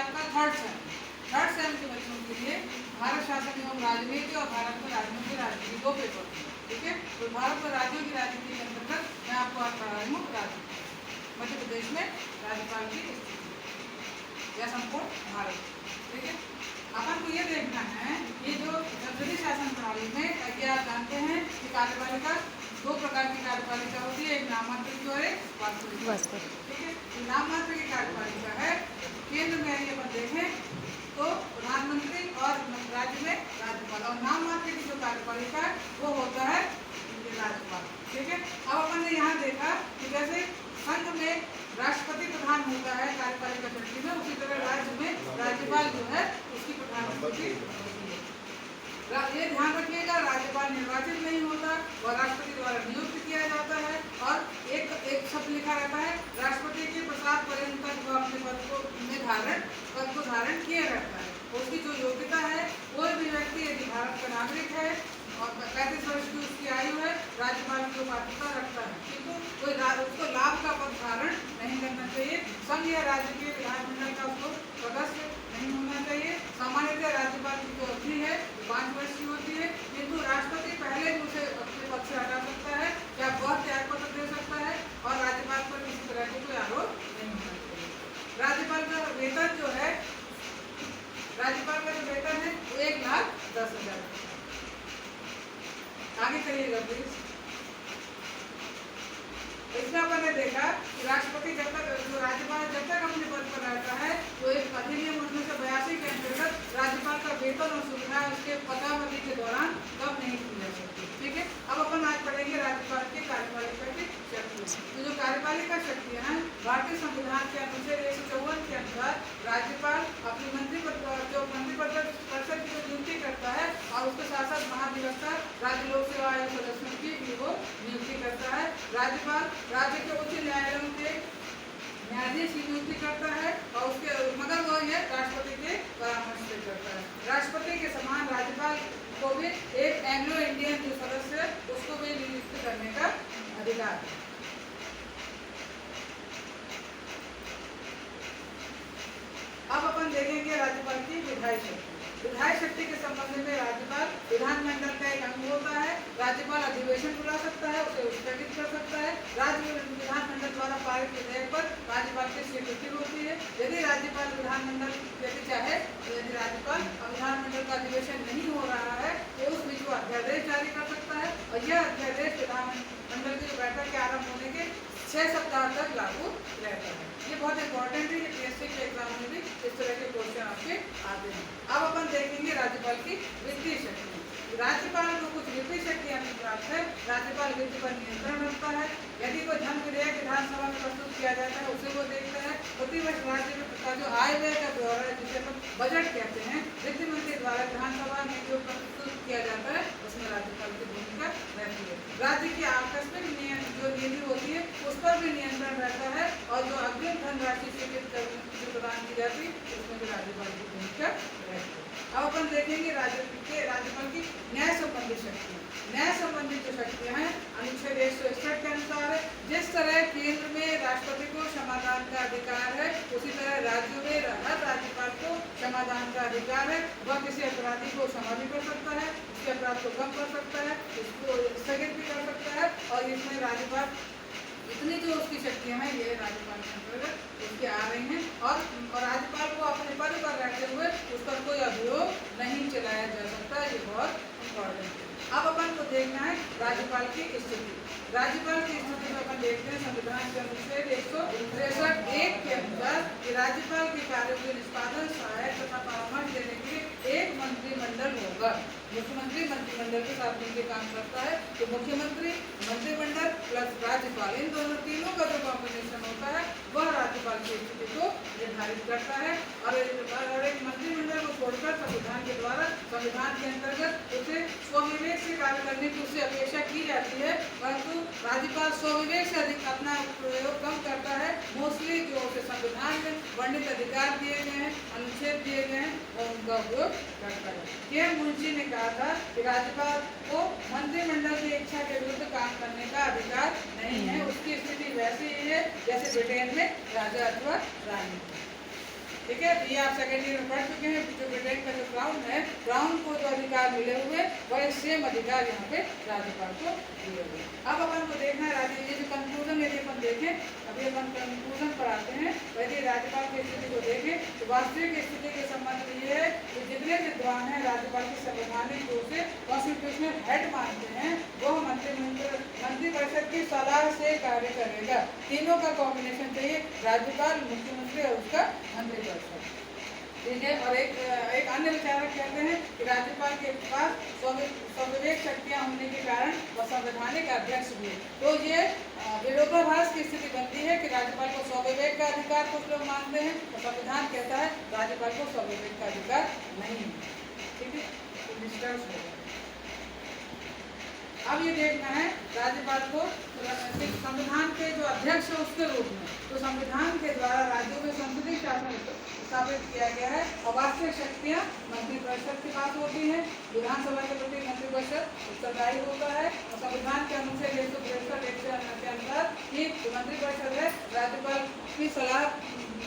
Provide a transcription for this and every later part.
आपका third same के बच्चों के लिए भारत शासन एवं राजनीति और भारत में राज्यों की राजनीति 2 पेपर। ठीक है, तो भारत में राज्यों की राजनीति के अंतर्गत मैं आपको आज पढ़ा रही हूँ मध्य प्रदेश में राज्यपाल की स्थिति या संपूर्ण भारत। ठीक है, अपन को ये देखना है ये जो संसदीय शासन प्रणाली में क्या आप जानते हैं कि कार्यपालिका 2 प्रकार की कार्यपालिका होती है, एक नाममात्र और एक वास्तविक। ठीक है, नाममात्र की कार्यपालिका है केंद्र में यदि अपन देखें तो प्रधानमंत्री और राज्य में राज्यपाल, और नाममात्र की जो कार्यपालिका है वो होता है राज्यपाल। ठीक है, अब अपन ने यहाँ देखा कि जैसे संघ में राष्ट्रपति प्रधान होता है कार्यपालिका शक्ति में, उसी तरह राज्य में राज्यपाल जो है उसकी प्रधानमंत्री होती है। ये ध्यान रखिएगा, राज्यपाल निर्वाचित नहीं होता, वह राष्ट्रपति द्वारा नियुक्त किया जाता है और एक शब्द लिखा रहता है राष्ट्रपति के प्रसाद पर्यंत तक वह अपने पद को धारण किए रहता है। उसकी जो योग्यता है, कोई भी व्यक्ति यदि भारत का नागरिक है और 35 वर्ष की उसकी आयु है, राज्यपाल की पात्रता रखता है, किंतु कोई उसको लाभ का पद धारण नहीं करना चाहिए। संघ या राज्य के विधानमंडल का उसको सदस्य नहीं होना चाहिए। सामान्यतः राज्यपाल की जो अवधि है 5 वर्ष की होती है, किंतु राष्ट्रपति पहले ही उसे अपने पद से हटा सकता है या वह त्याग पत्र दे सकता है और राज्यपाल पर किसी तरह का कोई आरोप नहीं होना चाहिए। राज्यपाल का वेतन जो है, राज्यपाल का जो वेतन है वो 1,10,000। आगे चलिएगा प्लीज। इसमें अपन ने देखा कि राष्ट्रपति जब तक जो राज्यपाल जब तक अपने पद पर रहता है तो एक अधिनियम 1982 के अंतर्गत राज्यपाल का वेतन और सुविधाएं उसके पदावधि के दौरान कम नहीं की जा सकती। ठीक है, अब अपन आज पढ़ेंगे राज्यपाल की कार्यपालिका की शक्ति। तो जो कार्यपालिका शक्तियां हैं, भारतीय संविधान के अनुच्छेद 154 के अनुसार राज्यपाल अपनी मंत्रिपरिषद की नियुक्ति करता है और उसके साथ साथ महाधिवक्ता राज्य लोक सेवा आयोग सदस्यों की भी वो नियुक्ति करता है। राज्यपाल राज्य के उच्च न्यायालयों के न्यायाधीश की नियुक्ति करता है और उसके मगर वो ये राष्ट्रपति के परामर्श से करता है। राष्ट्रपति के समान राज्यपाल को भी एक एंग्लो इंडियन जो सदस्य है उसको भी नियुक्त करने का अधिकार है। अब अपन देखेंगे राज्यपाल की विधायी शक्ति। विधायी शक्ति के संबंध में राज्यपाल विधानमंडल का एक अंग होता है। राज्यपाल अधिवेशन बुला सकता है, उसे स्थगित कर सकता है। राज्य विधानमंडल द्वारा पारित विधेयक पर राज्यपाल की स्वीकृति होती है। यदि राज्यपाल विधानमंडल यदि चाहे तो यदि राज्यपाल विधानमंडल का अधिवेशन नहीं हो रहा है तो उस बीच वो अध्यादेश जारी कर सकता है और यह अध्यादेश विधानमंडल की बैठक के आरंभ होने के 6 सप्ताह तक लागू रहता है। ये बहुत इंपॉर्टेंट है, ये पीएससी के एग्जाम में भी इस तरह के क्वेश्चन आपके आते हैं। अब अपन देखेंगे राज्यपाल की वित्तीय शक्ति। राज्यपाल को कुछ वित्तीय शक्तियां प्राप्त है। राज्यपाल वित्त पर नियंत्रण रखता है। यदि कोई धन विधेयक विधानसभा में प्रस्तुत किया जाता है उसे वो देखता है। प्रतिवर्ष राज्य का जो आय व्यय का ब्यौरा है जिसे अपन बजट कहते हैं, वित्त मंत्री द्वारा विधानसभा में जो प्रस्तुत किया जाता है उसमें राज्यपाल की भूमिका रहती है। राज्य की आकस्मिक जो निधि होती है उस पर भी नियंत्रण रहता है और जो अग्रिम धनराशि स्वीकृत प्रदान की जाती है उसमें भी राज्यपाल की भूमिका रहती है। अब अपन देखेंगे राज्यपाल की न्याय संबंधी शक्ति। न्याय संबंधी जो शक्तियां हैं अनुच्छेद 161 के अनुसार है। जिस तरह केंद्र में राष्ट्रपति को क्षमादान का अधिकार है, उसी तरह राज्यों में हर राज्यपाल को क्षमादान का अधिकार है। वह किसी अपराधी को क्षमा भी कर सकता है, उसके अपराध को कम कर सकता है, उसको स्थगित भी कर सकता है और इसमें राज्यपाल इतनी जो उसकी शक्तियां हैं ये राज्यपाल के अंतर्गत उसके आ रही हैं और राज्यपाल को अपने पद पर रहते हुए उस पर कोई अभियोग नहीं चलाया जा सकता। ये बहुत इम्पोर्टेंट है। अब अपन को देखना है राज्यपाल की स्थिति। राज्यपाल की स्थिति में अपन देखते हैं संविधान के अनुच्छेद 163 के अनुसार कि राज्यपाल के कार्यों के निष्पादन, सहायक तथा परामर्श देने के लिए एक मंत्रिमंडल होगा। मुख्यमंत्री मंत्रिमंडल के साथ मिलकर काम करता है, तो मुख्यमंत्री, मंत्रिमंडल प्लस राज्यपाल, इन तीनों का जो कॉम्बिनेशन होता है वह राज्यपाल की स्थिति को निर्धारित करता है। और एक मंत्रिमंडल को छोड़कर संविधान के द्वारा संविधान के अंतर्गत उसे स्वविवेक से कार्य करने की उससे अपेक्षा की जाती है, परंतु राज्यपाल स्वविवेक से अधिक अपना प्रयोग कम करता है। मोस्टली जो संविधान में वर्णित अधिकार दिए गए हैं, अनुच्छेद दिए गए हैं और उनका उपयोग करता है। के मुंशी ने कहा था कि राज्यपाल को मंत्रिमंडल की इच्छा के विरुद्ध काम करने का अधिकार नहीं है। उसकी स्थिति वैसी ही है जैसे ब्रिटेन में राजा अथवा रानी। ठीक है, ये आप सेकेंड ईयर में पढ़ चुके हैं। जो ब्रिटेन का जो क्राउन है, क्राउन को जो अधिकार मिले हुए वह सेम अधिकार यहाँ पे राज्यपाल को दिए हुए। अब अपन को देखना है ये जो कंक्लूजन यदि अपन देखें, अभी अपन कंक्लूजन पर आते हैं। यदि राज्यपाल की स्थिति को देखें तो वास्तविक स्थिति के संबंध में ये है कि जितने विद्वान हैं राज्यपाल की संवैधानिक रूप से कॉन्स्टिट्यूशनल हेड मानते हैं, वो मंत्रिपरिषद की सलाह से कार्य करेगा। तीनों का कॉम्बिनेशन चाहिए, राज्यपाल, मुख्यमंत्री और उसका मंत्रिपरिषद। ठीक है, और एक अन्य विचारक कहते हैं कि राज्यपाल के पास स्वविवेक शक्तियां होने के कारण वह संवैधानिक अध्यक्ष भी है। तो ये विरोधाभास की स्थिति बनती है कि राज्यपाल को स्वविवेक का अधिकार कुछ लोग मानते हैं और संविधान कहता है राज्यपाल को स्वविवेक का अधिकार नहीं है। ठीक है, तो डिस्टर्ब हो गया। अब ये देखना है राज्यपाल को संविधान के जो अध्यक्ष है उसके रूप में, तो संविधान के द्वारा राज्यों में संसदीय शासन स्थापित किया गया है और वास्तविक शक्तियाँ मंत्रिपरिषद के पास होती हैं। विधानसभा के प्रति मंत्रिपरिषद उत्तरदायी होता है और संविधान के अनुच्छेद 163 के अनुसार कि मंत्रिपरिषद है राज्यपाल की सलाह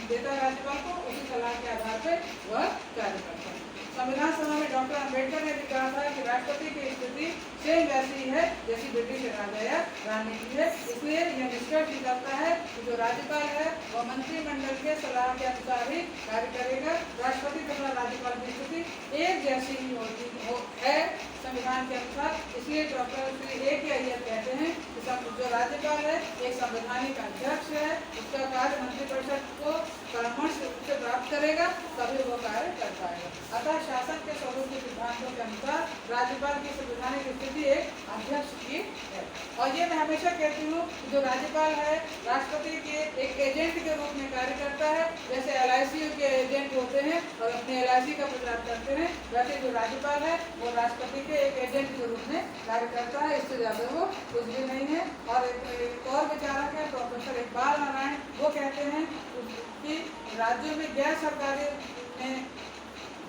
देता है राज्यपाल को, उसी सलाह के आधार पर वह कार्य करता है। संविधान सभा में डॉक्टर अम्बेडकर ने भी कहा था कि राष्ट्रपति की स्थिति सेम वैसी है जैसी ब्रिटिश राजा या रानी की है। इसलिए यह निष्कर्ष निकलता है कि जो राज्यपाल है वह मंत्रिमंडल के सलाह के अनुसार ही कार्य करेगा। राष्ट्रपति तथा राज्यपाल की स्थिति एक जैसी ही है संविधान के अनुसार। इसलिए डॉक्टर श्री A.K. अय्यर कहते हैं कि जो राज्यपाल है एक संवैधानिक अध्यक्ष है, उसका कार्य मंत्रिपरिषद को परामर्श से प्राप्त करेगा, तभी वो कार्य कर पाएगा। अतः शासन के स्वरूप के सिद्धांतों के अनुसार राज्यपाल की संवैधानिक स्थिति एक अध्यक्ष की है। और ये मैं हमेशा कहती हूँ कि जो राज्यपाल है राष्ट्रपति के एक एजेंट के रूप में कार्य करता है। जैसे LIC के एजेंट होते हैं और अपने LIC का प्रचार करते हैं, वैसे जो राज्यपाल है वो राष्ट्रपति के एक एजेंट के रूप में कार्य करता है, इससे ज्यादा वो कुछ भी नहीं है। और एक और विचारक है प्रोफेसर इकबाल नारायण, वो कहते हैं कि राज्यों में गैर सरकारी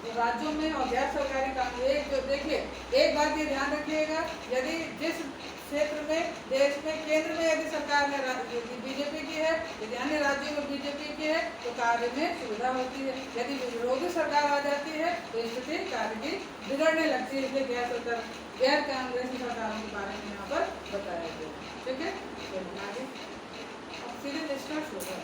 राज्यों में और गैर सरकारी काम एक जो देखिए, एक बात ये ध्यान रखिएगा, यदि जिस क्षेत्र में देश में केंद्र में यदि सरकार है बीजेपी की है, यदि अन्य राज्यों में बीजेपी की है तो कार्य में सुविधा होती है। यदि विरोधी सरकार आ जाती है तो स्थिति कार्य की बिगड़ने लगती है। इसलिए गैर कांग्रेसी सरकारों के बारे में यहाँ पर बताया गया। ठीक है, आगे सीधे निष्कर्ष होगा।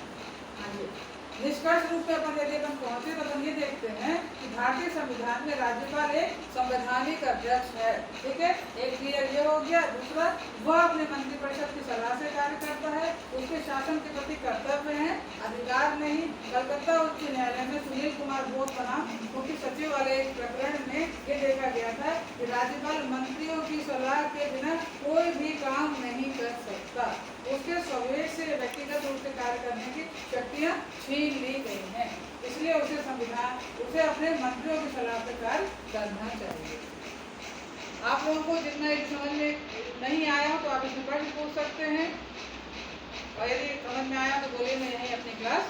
आगे निष्कर्ष रूप में अपन यदि अपन पहुंचे तो अपन ये देखते हैं कि भारतीय संविधान में राज्यपाल एक संवैधानिक अध्यक्ष है। ठीक है, एक क्लियर ये हो गया। दूसरा, वह अपने मंत्रिपरिषद की सलाह से कार्य करता है, उसके शासन के प्रति कर्तव्य है, अधिकार नहीं। कलकत्ता उच्च न्यायालय में सुनील कुमार बोस बनाम मुख्य सचिव वाले एक प्रकरण में ये देखा गया था कि राज्यपाल मंत्रियों की सलाह के बिना कोई भी काम नहीं कर सकता। उसके स्वविवेक से व्यक्तिगत रूप से कार्य करने की शक्तियाँ छीन ली गई हैं। इसलिए उसे अपने मंत्रियों की सलाह पर कार्य करना चाहिए। आप लोगों को जितना समझ में नहीं आया तो आप इसमें प्रश्न पूछ सकते हैं, और यदि समझ में आया तो बोलिए मैं यहीं अपनी क्लास